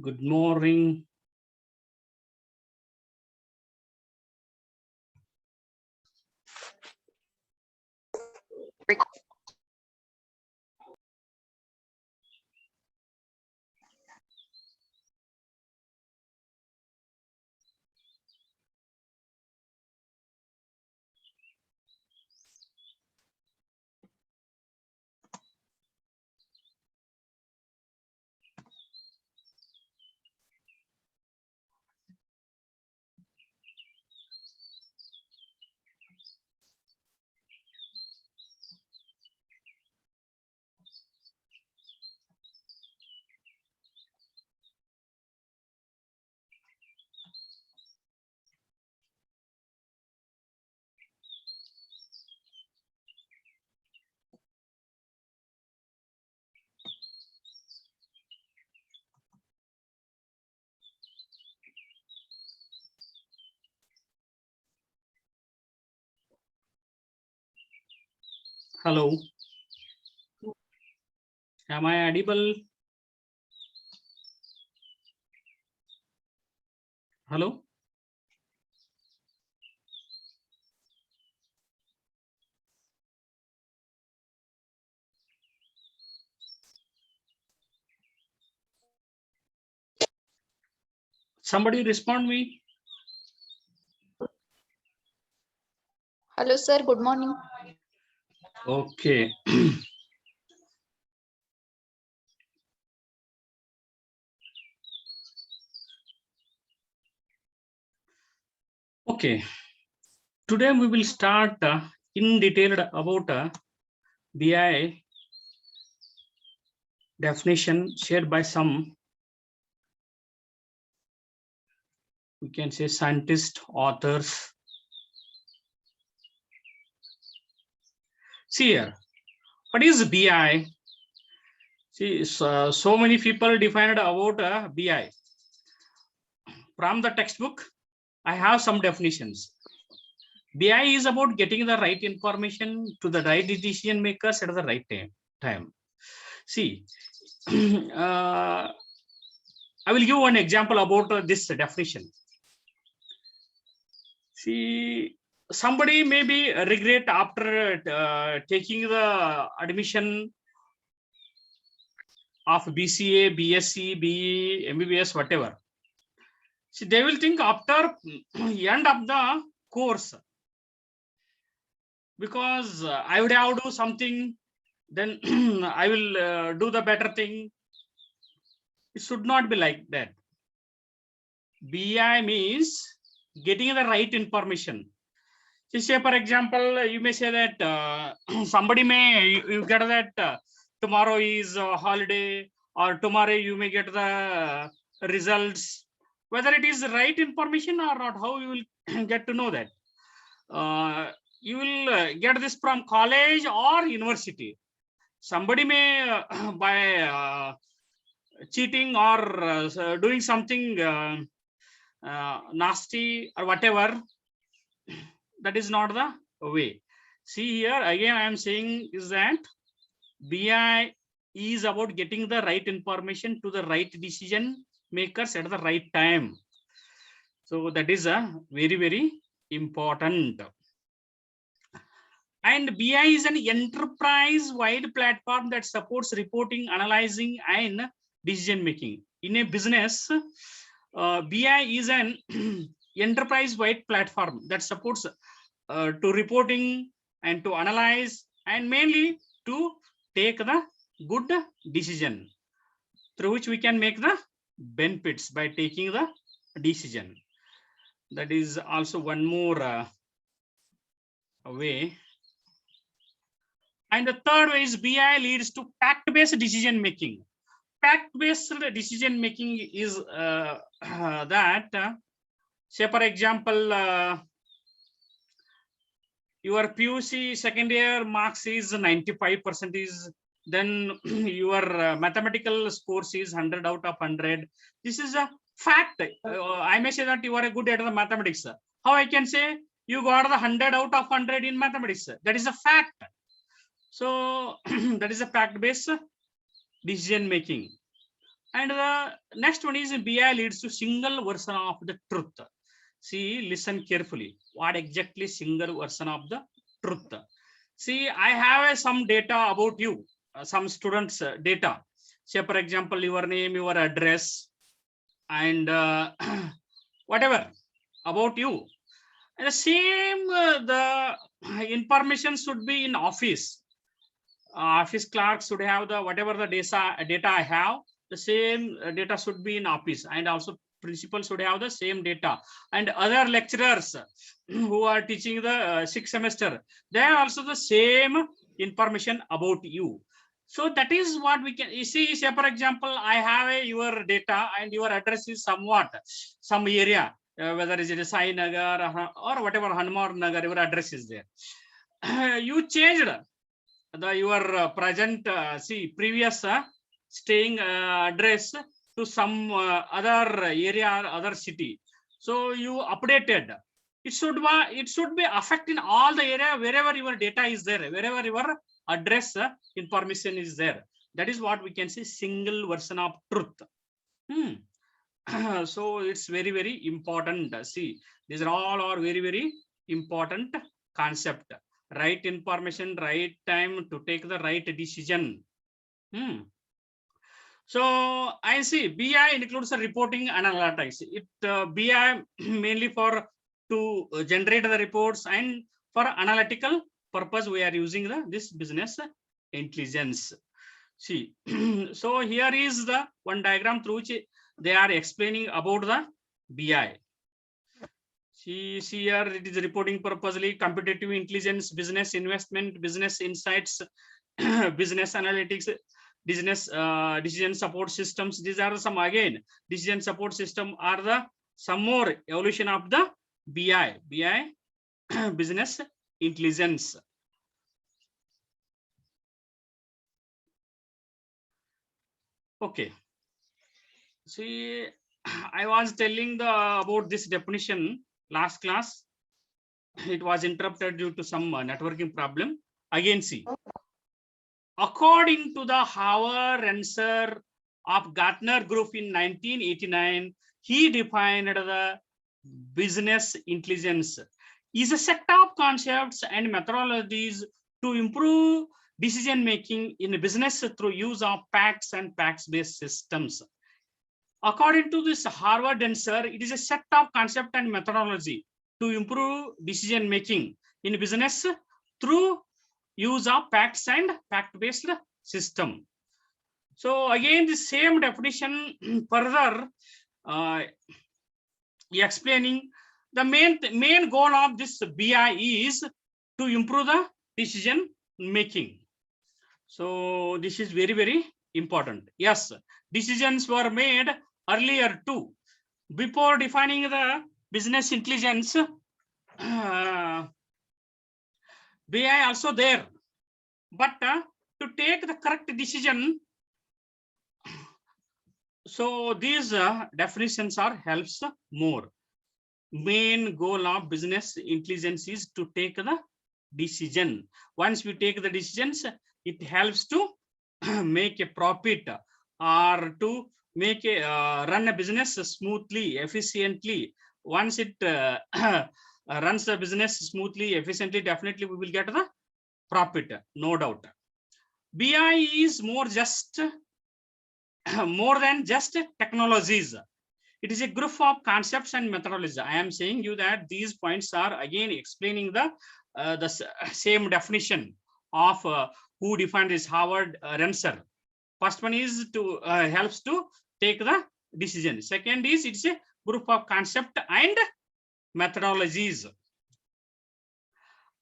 Good morning. Hello. Am I audible? Hello. Somebody respond me. Hello, sir. Good morning. Okay. Okay. Today we will start in detail about BI definition shared by some, we can say, scientists, authors. See here, what is BI? See, so many people defined about BI. From the textbook, I have some definitions. BI is about getting the right information to the right decision makers at the right time. See, I will give one example about this definition. See, somebody maybe regret after taking the admission of BCA, BSc, BE, MBBS, whatever. See, they will think after end of the course, because I would have to do something, then I will do the better thing. It should not be like that. BI means getting the right information. So say, for example, you may say that somebody may, you get that tomorrow is a holiday, or tomorrow you may get the results. Whether it is the right information or not, how you will get to know that? You will get this from college or university. Somebody may by cheating or doing something nasty or whatever, that is not the way. See here again, I am saying is that BI is about getting the right information to the right decision makers at the right time. So that is a very important. And BI is an enterprise-wide platform that supports reporting, analyzing, and decision making. In a business, BI is an enterprise-wide platform that supports to reporting and to analyze, and mainly to take the good decision through which we can make the benefits by taking the decision. That is also one more way. And the third way is BI leads to fact-based decision making. Fact-based decision making is that, say for example, your PUC second year marks is 95%, then your mathematical scores is 100 out of 100. This is a fact. I may say that you are a good at the mathematics. How I can say you got the 100 out of 100 in mathematics? That is a fact. So that is a fact-based decision making. And the next one is BI leads to single version of the truth. See, listen carefully. What exactly single version of the truth? See, I have some data about you, some students' data. Say, for example, your name, your address, and whatever about you. And the same, the information should be in office. Office clerks should have the whatever the data I have, the same data should be in office, and also principal should have the same data, and other lecturers who are teaching the sixth semester, they are also the same information about you. So that is what we can, you see, say for example, I have your data and your address is somewhat some area, whether it is Sai Nagar or whatever Hanmar Nagar, your address is there. You changed your present previous staying address to some other area or other city, so you updated. It should be affecting all the area wherever your data is there, wherever your address information is there. That is what we can say single version of truth. So it's very, very important. See, these are all are very, very important concept. Right information, right time to take the right decision. So I see BI includes the reporting and analytics. It BI mainly for to generate the reports, and for analytical purpose we are using this business intelligence. See, so here is the one diagram through which they are explaining about the BI. See here, it is reporting purposely, competitive intelligence, business investment, business insights, business analytics, business decision support systems. These are some, again, decision support system are the some more evolution of the BI business intelligence. Okay. See, I was telling about this definition last class. It was interrupted due to some networking problem. Again, see, according to the Howard answer of Gartner Group in 1989, he defined the business intelligence is a set of concepts and methodologies to improve decision making in business through use of facts and facts-based systems. According to this Harvard answer, it is a set of concept and methodology to improve decision making in business through use of facts and fact-based system. So again, the same definition further explaining the main goal of this BI is to improve the decision making. So this is very, very important. Yes, decisions were made earlier too. Before defining the business intelligence, BI also there, but to take the correct decision, so these definitions are helps more. Main goal of business intelligence is to take the decision. Once we take the decisions, it helps to make a profit or to make a run a business smoothly, efficiently. Once it runs the business smoothly, efficiently, definitely we will get the profit, no doubt. BI is more than just technologies. It is a group of concepts and methodologies. I am saying you that these points are again explaining the same definition of who defined this Howard answer. First one is to helps to take the decision. Second is it's a group of concept and methodologies.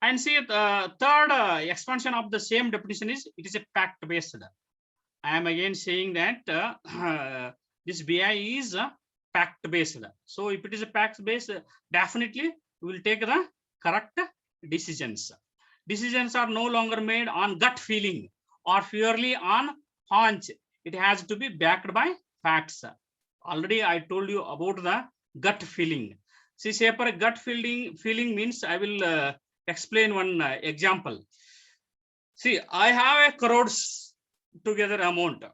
And see the third expansion of the same definition is it is a fact based. I am again saying that this BI is fact based. So if it is a fact based, definitely we will take the correct decisions. Decisions are no longer made on gut feeling or purely on hunch. It has to be backed by facts. Already I told you about the gut feeling. See, say for a gut feeling means I will explain one example. See, I have a crores together amount.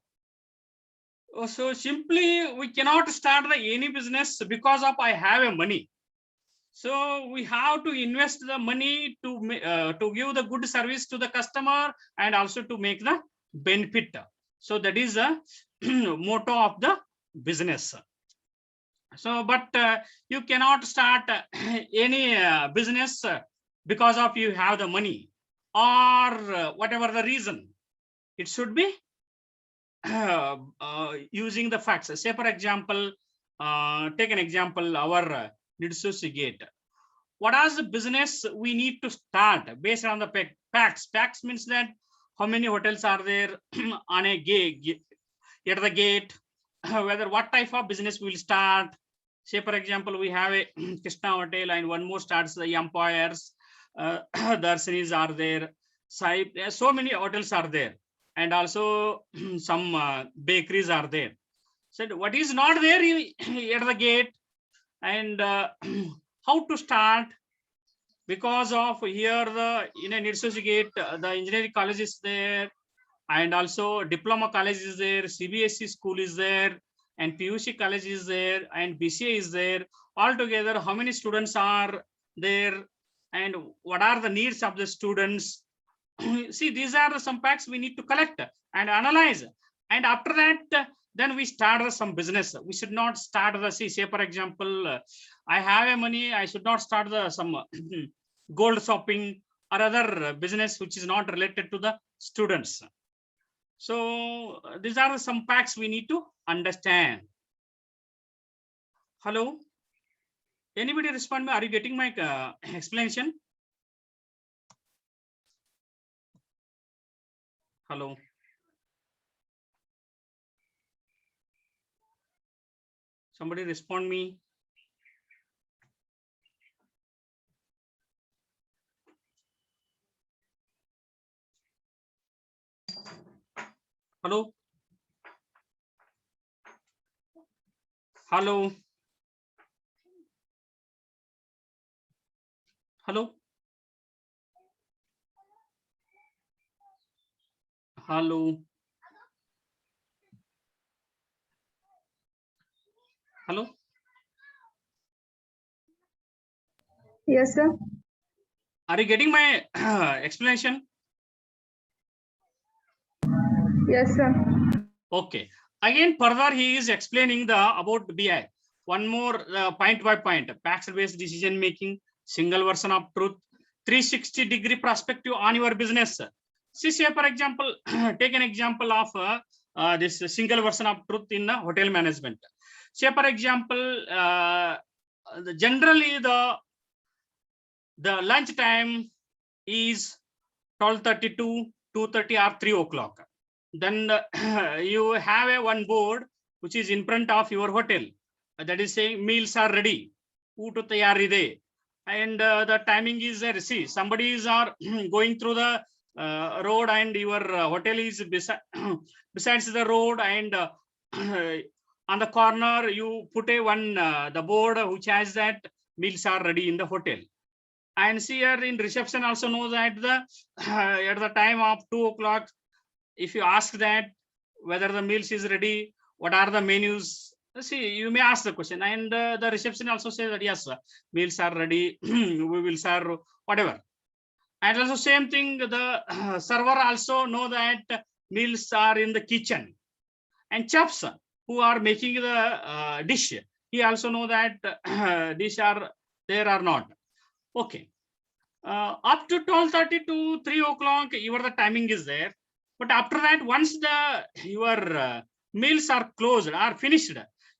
So simply we cannot start any business because of I have a money. So we have to invest the money to give the good service to the customer and also to make the benefit. So that is the motto of the business. So, but you cannot start any business because of you have the money or whatever the reason. It should be using the facts. Say for example, take an example, our Nidsusi Gate. What is the business we need to start based on the facts? Facts means that how many hotels are there on a gate, at the gate, whether what type of business will start. Say for example, we have a Krishna Hotel and one more starts the Empires, Darsanis are there, so many hotels are there, and also some bakeries are there. So what is not there at the gate, and how to start? Because of here the in a Nidsusi Gate, the engineering college is there, and also diploma college is there, CBSE school is there, and PUC college is there, and BCA is there. Altogether, how many students are there, and what are the needs of the students? See, these are some facts we need to collect and analyze, and after that, then we start some business. We should not start the say for example, I have a money, I should not start the some gold shopping or other business which is not related to the students. So these are some facts we need to understand. Hello, anybody respond me? Are you getting my explanation? Hello. Somebody respond me. Hello. Hello. Hello. Hello. Hello. Yes, sir. Are you getting my explanation? Yes, sir. Okay. Again, further he is explaining the about BI. One more point by point. Facts-based decision making, single version of truth, 360-degree perspective on your business. See, say for example, take an example of this single version of truth in hotel management. Say for example, generally the lunch time is 12:30 to 2:30 or 3 o'clock. Then you have a one board which is in front of your hotel that is saying meals are ready, ಊಟ ತಯಾರಿದೆ, and the timing is there. See, somebody is are going through the road and your hotel is besides the road, and on the corner you put a one the board which has that meals are ready in the hotel. And see, here in reception also know that the at the time of 2 o'clock, if you ask that whether the meals is ready, what are the menus, see, you may ask the question, and the reception also says that yes, meals are ready, we will serve whatever. And also same thing, the server also know that meals are in the kitchen, and chefs who are making the dish, he also know that dish are there or not. Okay. Up to 12:30 to 3 o'clock, your the timing is there. But after that, once the your meals are closed or finished,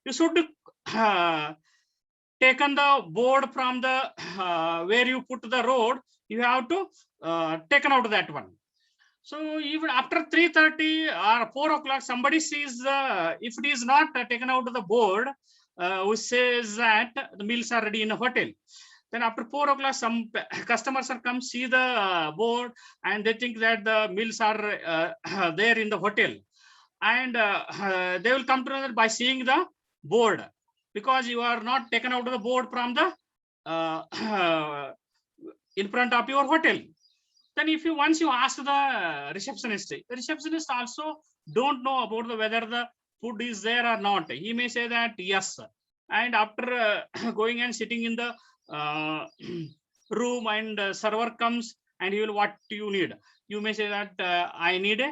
you should taken the board from the where you put the road. You have to taken out that one. So even after 3:30 or 4 o'clock, somebody sees if it is not taken out of the board, which says that the meals are ready in a hotel. Then after 4 o'clock, some customers are come see the board and they think that the meals are there in the hotel, and they will come to know that by seeing the board, because you are not taken out of the board from the in front of your hotel. Then if you once you ask the receptionist also don't know about the whether the food is there or not. He may say that yes, and after going and sitting in the room, and server comes and he will, what do you need? You may say that I need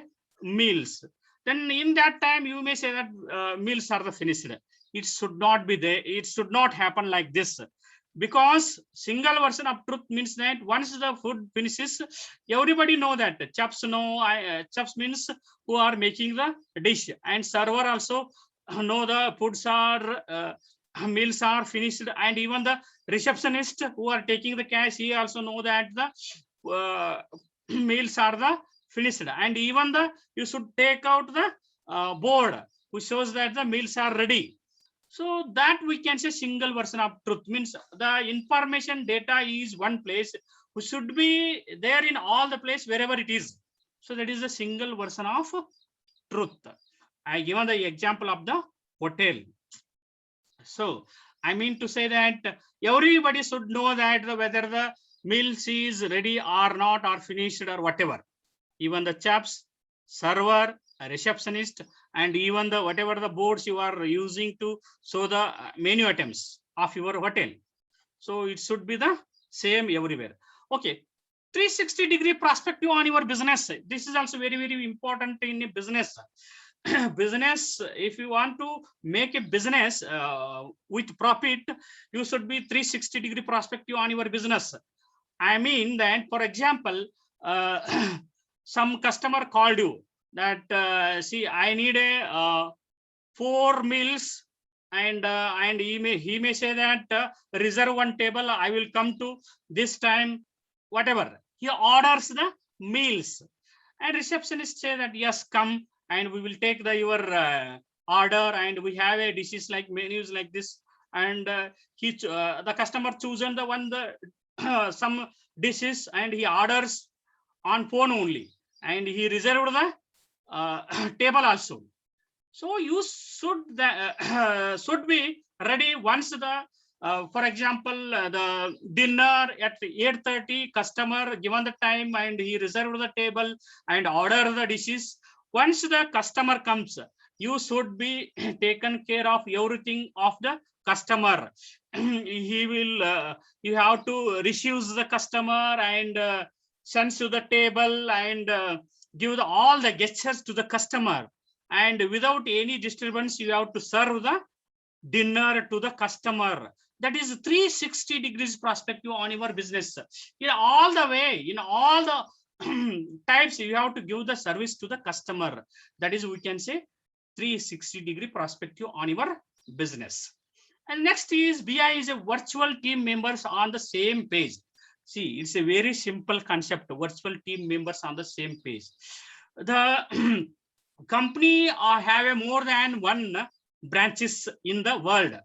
meals. Then in that time you may say that meals are the finished. It should not be there. It should not happen like this, because single version of truth means that once the food finishes, everybody know that chefs know. Chefs means who are making the dish, and server also know the foods are meals are finished, and even the receptionist who are taking the cash, he also know that the meals are the finished, and even the you should take out the board which shows that the meals are ready. So that we can say single version of truth means the information data is one place, which should be there in all the place wherever it is. So that is the single version of truth. I given the example of the hotel. So I mean to say that everybody should know that whether the meals is ready or not, or finished or whatever. Even the chefs, server, receptionist, and even the whatever the boards you are using to show the menu items of your hotel. So it should be the same everywhere. Okay. 360-degree perspective on your business. This is also very, very important in a business. Business, if you want to make a business with profit, you should be 360-degree perspective on your business. I mean that, for example, some customer called you that see, I need a 4 meals, and he may say that reserve one table, I will come to this time, whatever. He orders the meals, and receptionist say that yes, come, and we will take the your order, and we have a dishes like menus like this, and the customer chosen the one the some dishes, and he orders on phone only, and he reserved the table also. So you should be ready once the for example the dinner at 8:30, customer given the time and he reserved the table and order the dishes. Once the customer comes, you should be taken care of everything of the customer. He will you have to receive the customer and send to the table and give all the gestures to the customer, and without any disturbance you have to serve the dinner to the customer. That is 360 degrees perspective on your business. In all the way, in all the types, you have to give the service to the customer. That is, we can say 360-degree perspective on your business. And next is BI is a virtual team members on the same page. See, it's a very simple concept, virtual team members on the same page. The company have a more than one branches in the world.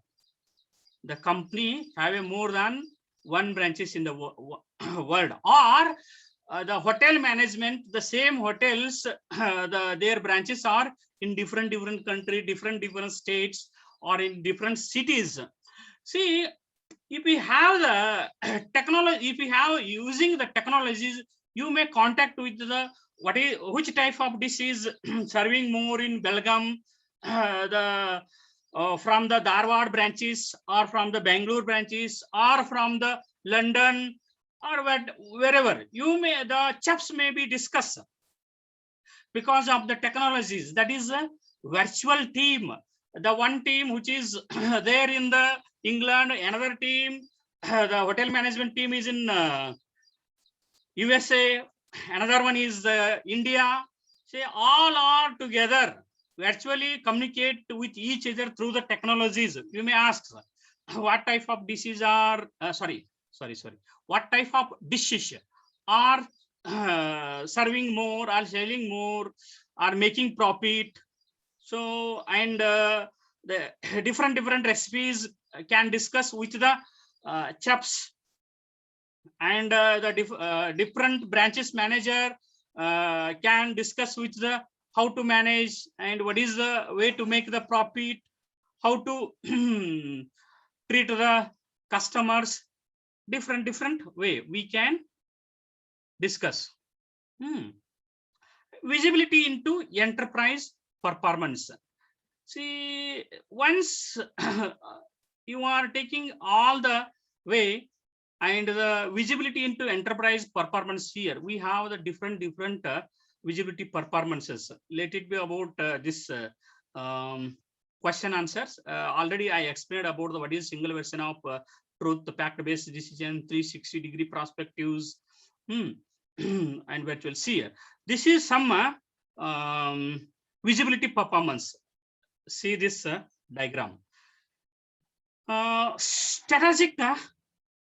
The company have a more than one branches in the world, or the hotel management, the same hotels, their branches are in different country, different states, or in different cities. See, if we have the technology, if we have using the technologies, you may contact with the which type of dish is serving more in Belgium, from the Dharwad branches, or from the Bangalore branches, or from the London, or wherever. You may, the chefs may be discussed because of the technologies. That is a virtual team. The one team which is there in the England, another team, the hotel management team is in USA, another one is India. Say all are together, virtually communicate with each other through the technologies. You may ask, what type of dishes are what type of dishes are serving more, are selling more, are making profit. So, and the different recipes can discuss with the chefs, and the different branches manager can discuss with the how to manage and what is the way to make the profit, how to treat the customers. Different way we can discuss. Visibility into enterprise performance. See, once you are taking all the way and the visibility into enterprise performance here, we have the different visibility performances. Let it be about this question answers. Already I explained about what is single version of truth, fact-based decision, 360-degree perspectives, and virtual seer. This is some visibility performance. See this diagram. Strategic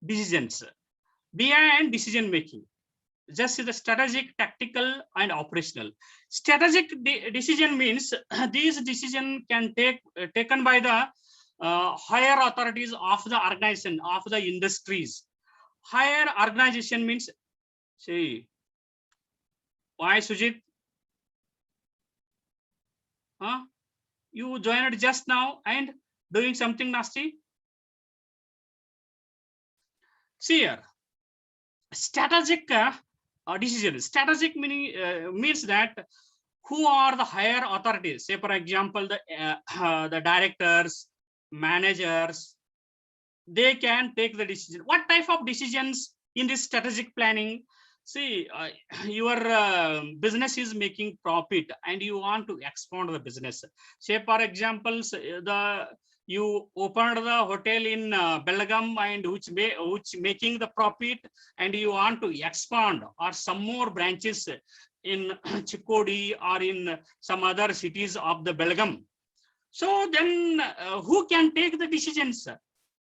decisions behind decision making. Just the strategic, tactical, and operational. Strategic decision means these decisions can taken by the higher authorities of the organization, of the industries. Higher organization means, see, why Sujit? Huh? You joined just now and doing something nasty? See here, strategic decision. Strategic meaning means that who are the higher authorities? Say, for example, the directors, managers, they can take the decision. What type of decisions in this strategic planning? See, your business is making profit and you want to expand the business. Say, for example, you opened the hotel in Belgaum and which making the profit, and you want to expand or some more branches in Chikodi or in some other cities of the Belgaum. So then who can take the decisions?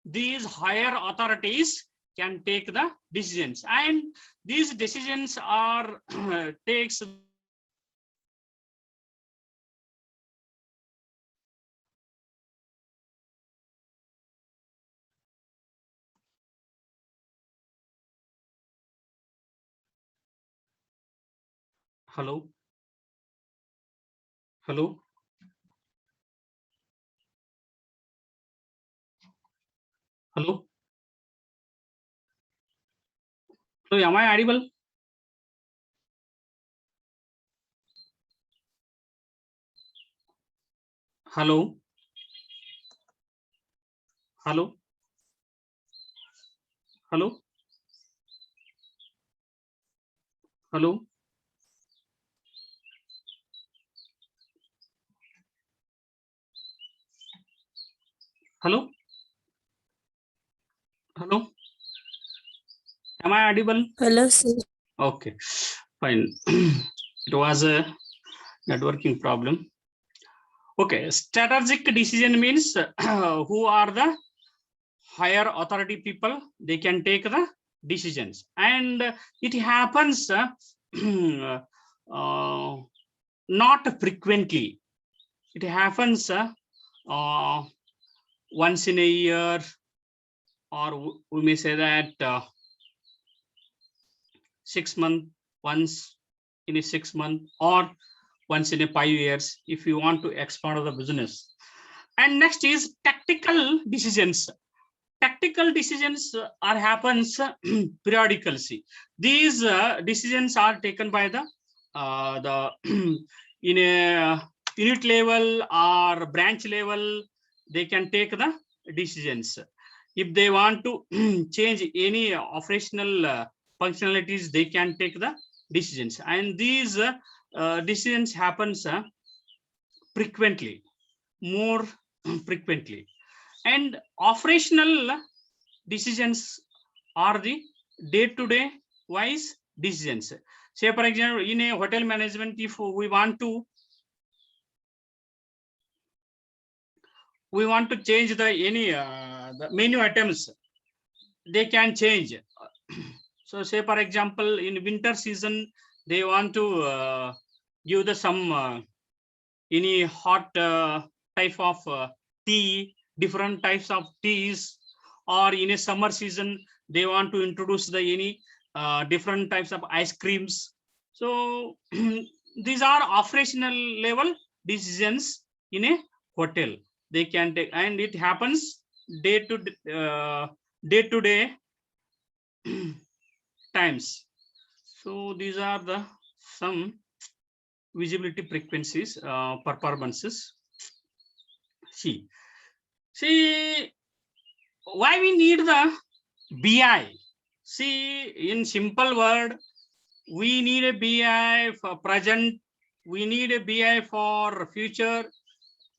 These higher authorities can take the decisions, and these decisions are takes. Hello. Hello. Hello. So am I audible? Hello. Hello. Hello. Hello. Hello. Hello. Am I audible? Hello, sir. Okay, fine. It was a networking problem. Okay, strategic decision means who are the higher authority people, they can take the decisions, and it happens not frequently. It happens once in a year, or we may say that 6 months, once in a 6 months, or once in a 5 years, if you want to expand the business. And next is tactical decisions. Tactical decisions are happens periodically. These decisions are taken by the in a unit level or branch level. They can take the decisions if they want to change any operational functionalities. They can take the decisions, and these decisions happens frequently, more frequently. And operational decisions are the day-to-day wise decisions. Say, for example, in a hotel management, if we want to change the any the menu items, they can change. So say, for example, in winter season, they want to give the some any hot type of tea, different types of teas, or in a summer season, they want to introduce the any different types of ice creams. So these are operational level decisions in a hotel. They can take, and it happens day to day times. So these are the some visibility frequencies performances. See, why we need the BI? See, in simple word, we need a BI for present. We need a BI for future.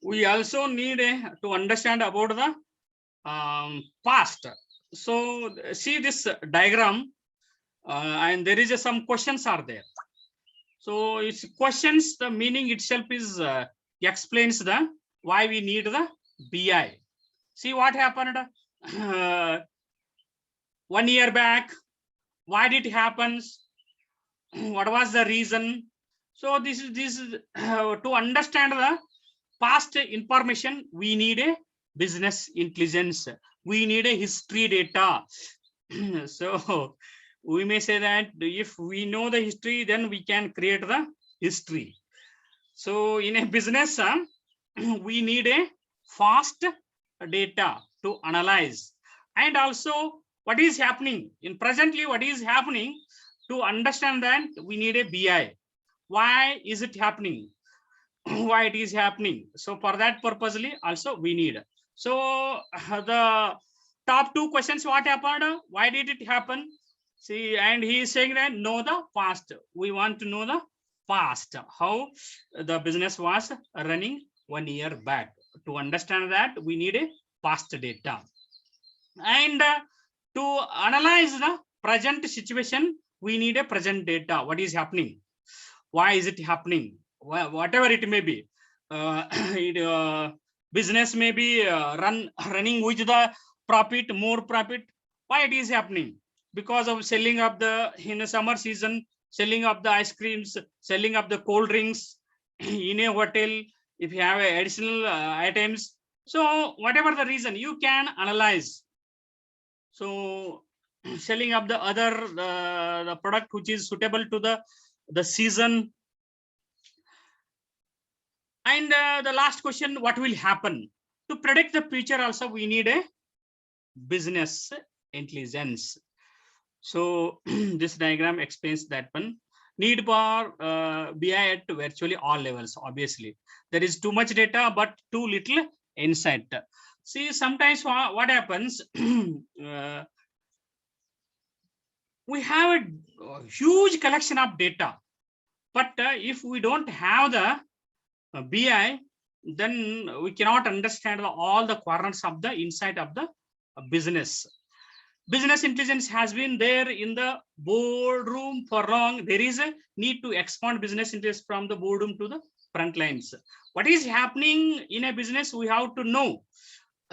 We also need to understand about the past. So see this diagram, and there is some questions are there. So it's questions. The meaning itself is explains the why we need the BI. See what happened 1 year back. Why did it happen? What was the reason? So this is to understand the past information. We need a business intelligence. We need a history data. So we may say that if we know the history, then we can create the history. So in a business, we need a fast data to analyze, and also what is happening in presently, what is happening. To understand that, we need a BI. Why is it happening? Why it is happening? So for that purposely also we need. So the top two questions, what happened? Why did it happen? See, and he is saying that know the past. We want to know the past, how the business was running 1 year back. To understand that, we need a past data. And to analyze the present situation, we need a present data. What is happening? Why is it happening? Whatever it may be. Business may be running with the profit, more profit. Why it is happening? Because of selling of the in the summer season, selling of the ice creams, selling of the cold drinks in a hotel. If you have additional items, so whatever the reason, you can analyze. So selling of the other the product which is suitable to the season. And the last question, what will happen? To predict the future also, we need a business intelligence. So this diagram explains that one. Need for BI at virtually all levels. Obviously, there is too much data, but too little insight. See, sometimes what happens, we have a huge collection of data, but if we don't have the BI, then we cannot understand all the corners of the inside of the business. Business intelligence has been there in the boardroom for long. There is a need to expand business intelligence from the boardroom to the front lines. What is happening in a business, we have to know.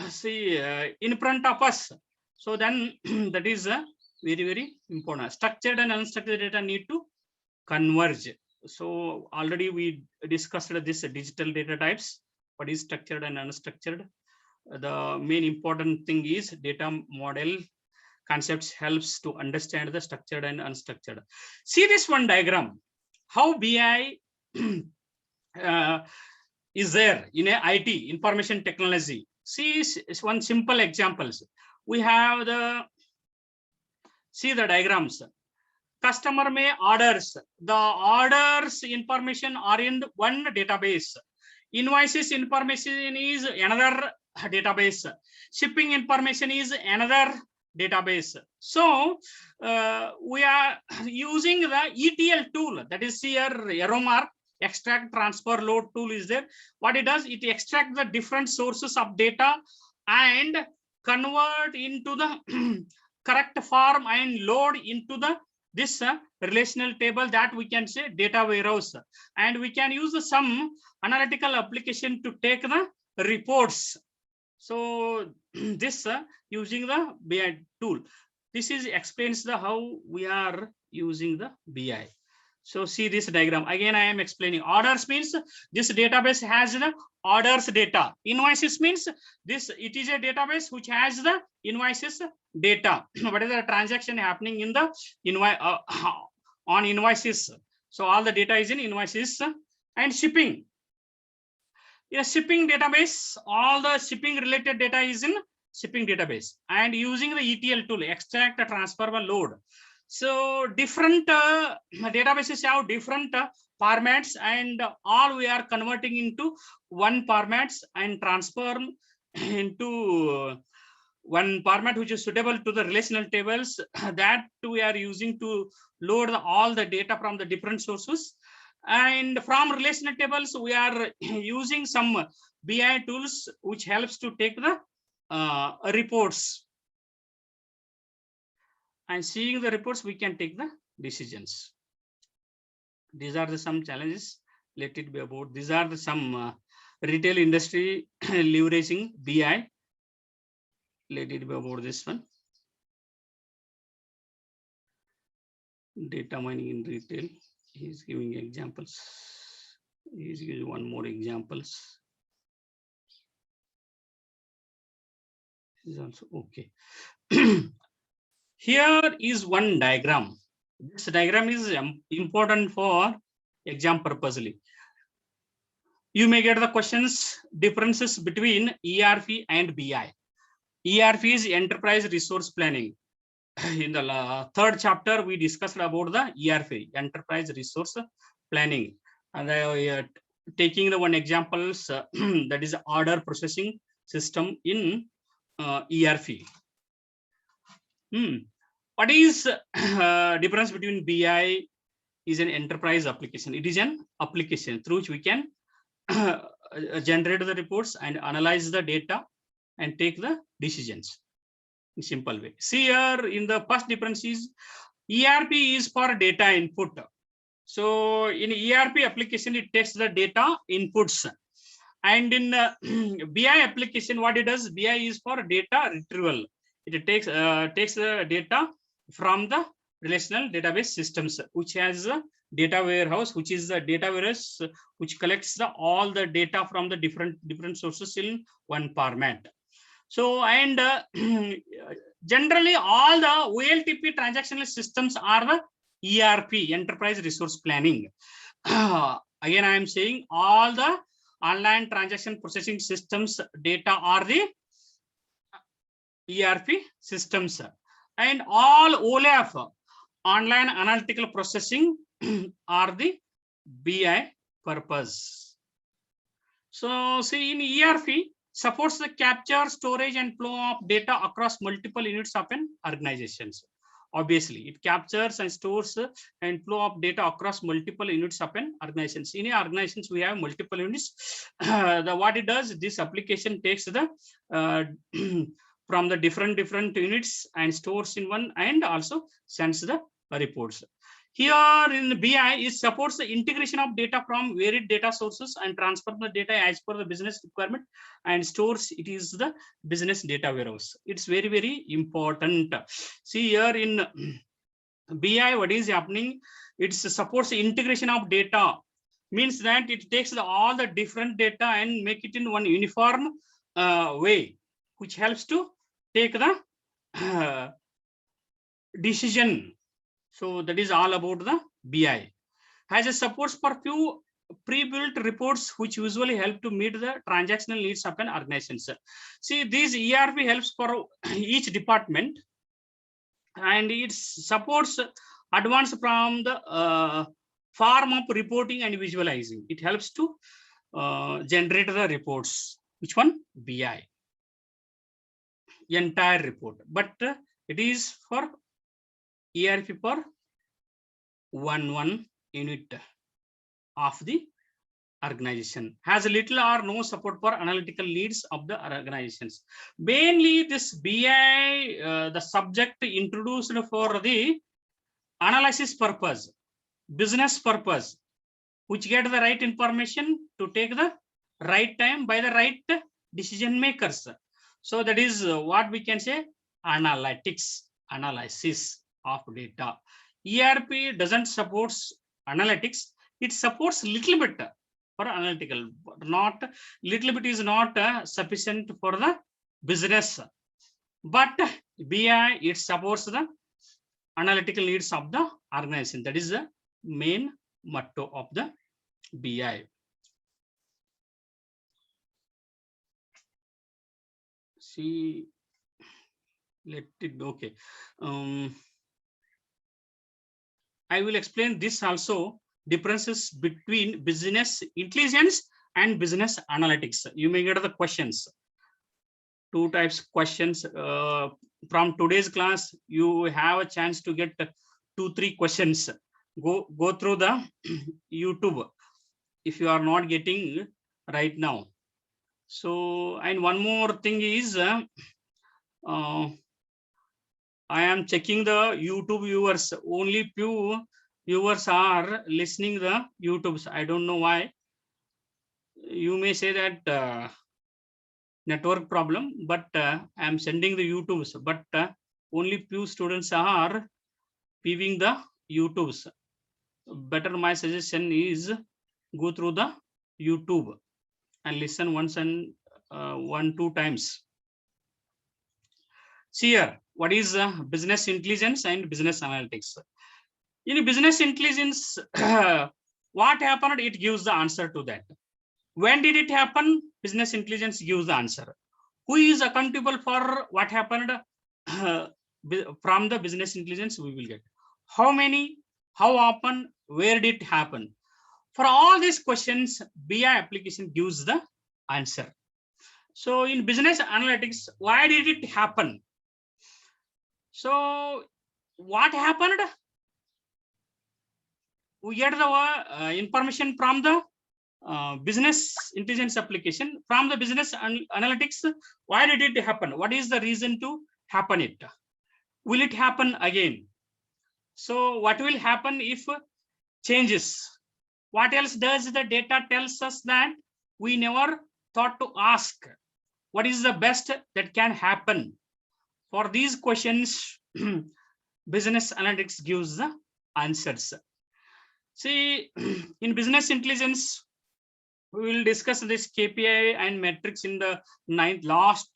See, in front of us. So then that is very, very important. Structured and unstructured data need to converge. So already we discussed this digital data types. What is structured and unstructured? The main important thing is data model concepts helps to understand the structured and unstructured. See this one diagram, how BI is there in a IT, information technology. See one simple examples. We have see the diagrams. Customer may orders. The orders information are in one database. Invoices information is another database. Shipping information is another database. So we are using the ETL tool, that is here arrow mark, extract, transfer, load tool is there. What it does, it extracts the different sources of data and convert into the correct form and load into the this relational table, that we can say data warehouse, and we can use some analytical application to take the reports. So this using the BI tool, this is explains the how we are using the BI. So see this diagram again. I am explaining. Orders means this database has the orders data. Invoices means this, it is a database which has the invoices data. What is the transaction happening in the on invoices? So all the data is in invoices. And shipping. In a shipping database, all the shipping related data is in shipping database, and using the ETL tool, extract, transfer, load. So different databases have different formats, and all we are converting into one formats and transform into one format which is suitable to the relational tables that we are using to load all the data from the different sources. And from relational tables, we are using some BI tools which helps to take the reports. And seeing the reports, we can take the decisions. These are the some challenges. Let it be about. These are the some retail industry leveraging BI. Let it be about this one. Data mining in retail. He's giving examples. He's giving one more examples. Is also okay. Here is one diagram. This diagram is important for exam purposely. You may get the questions differences between ERP and BI. ERP is enterprise resource planning. In the third chapter, we discussed about the ERP, enterprise resource planning, and taking the one examples that is order processing system in ERP. What is difference between BI is an enterprise application? It is an application through which we can generate the reports and analyze the data and take the decisions in simple way. See here in the first difference is ERP is for data input. So in ERP application, it takes the data inputs. And in BI application, what it does, BI is for data retrieval. It takes the data from the relational database systems, which has a data warehouse, which is the data warehouse which collects all the data from the different sources in one format. So, and generally all the OLTP transactional systems are the ERP, enterprise resource planning. Again, I am saying all the online transaction processing systems data are the ERP systems, and all OLAP, online analytical processing, are the BI purpose. So see, in ERP supports the capture, storage, and flow of data across multiple units of an organizations. Obviously, it captures and stores and flow of data across multiple units of an organizations. In organizations, we have multiple units. What it does, this application takes the from the different units and stores in one, and also sends the reports. Here in BI, it supports the integration of data from varied data sources and transfer the data as per the business requirement, and stores it is the business data warehouse. It's very important. See here in BI, what is happening? It supports the integration of data, means that it takes all the different data and make it in one uniform way, which helps to take the decision. So that is all about the BI. Has a supports for few pre-built reports which usually help to meet the transactional needs of an organization. See, this ERP helps for each department, and it supports advanced from the form of reporting and visualizing. It helps to generate the reports. Which one? BI. Entire report, but it is for ERP for one unit of the organization. Has little or no support for analytical needs of the organizations. Mainly this BI, the subject introduced for the analysis purpose, business purpose, which get the right information to take the right time by the right decision makers. So that is what we can say analytics, analysis of data. ERP doesn't support analytics. It supports little bit for analytical, but not little bit is not sufficient for the business. But BI, it supports the analytical needs of the organization. That is the main motto of the BI. See, let it be okay. I will explain this also. differences between business intelligence and business analytics. You may get the questions. Two types questions from today's class. You have a chance to get 2-3 questions. Go through the YouTube if you are not getting right now. So, and one more thing is I am checking the YouTube viewers. Only few viewers are listening the YouTubes. I don't know why. You may say that network problem, but I am sending the YouTubes, but only few students are viewing the YouTubes. Better my suggestion is go through the YouTube and listen once and 1-2 times. See here, what is business intelligence and business analytics? In business intelligence, what happened? It gives the answer to that. When did it happen? Business intelligence gives the answer. Who is accountable for what happened? From the business intelligence, we will get how many, how often, where did it happen? For all these questions, BI application gives the answer. So in business analytics, why did it happen? So what happened? We get the information from the business intelligence application. From the business analytics, why did it happen? What is the reason to happen it? Will it happen again? So what will happen if changes? What else does the data tells us that we never thought to ask? What is the best that can happen? For these questions, business analytics gives the answers. See, in business intelligence, we will discuss this KPI and metrics in the last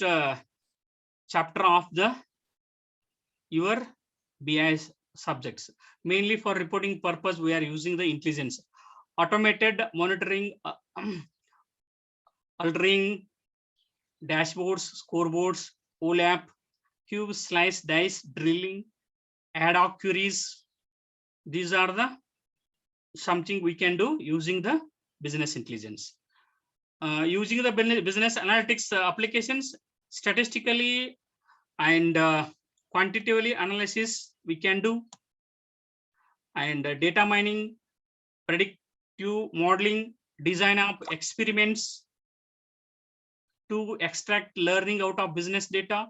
chapter of the your BI subjects. Mainly for reporting purpose, we are using the intelligence. Automated monitoring, altering dashboards, scoreboards, OLAP, cube, slice, dice, drilling, ad hoc queries. These are the something we can do using the business intelligence. Using the business analytics applications, statistically and quantitatively analysis we can do, and data mining, predictive modeling, design of experiments to extract learning out of business data,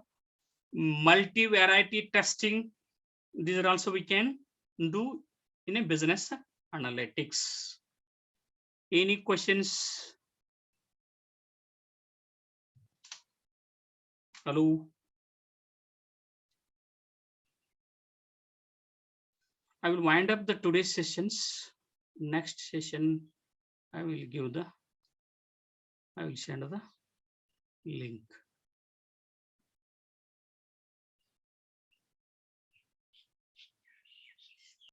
multivariate testing. These are also we can do in a business analytics. Any questions? Hello. I will wind up the today's sessions. Next session, I will send the link.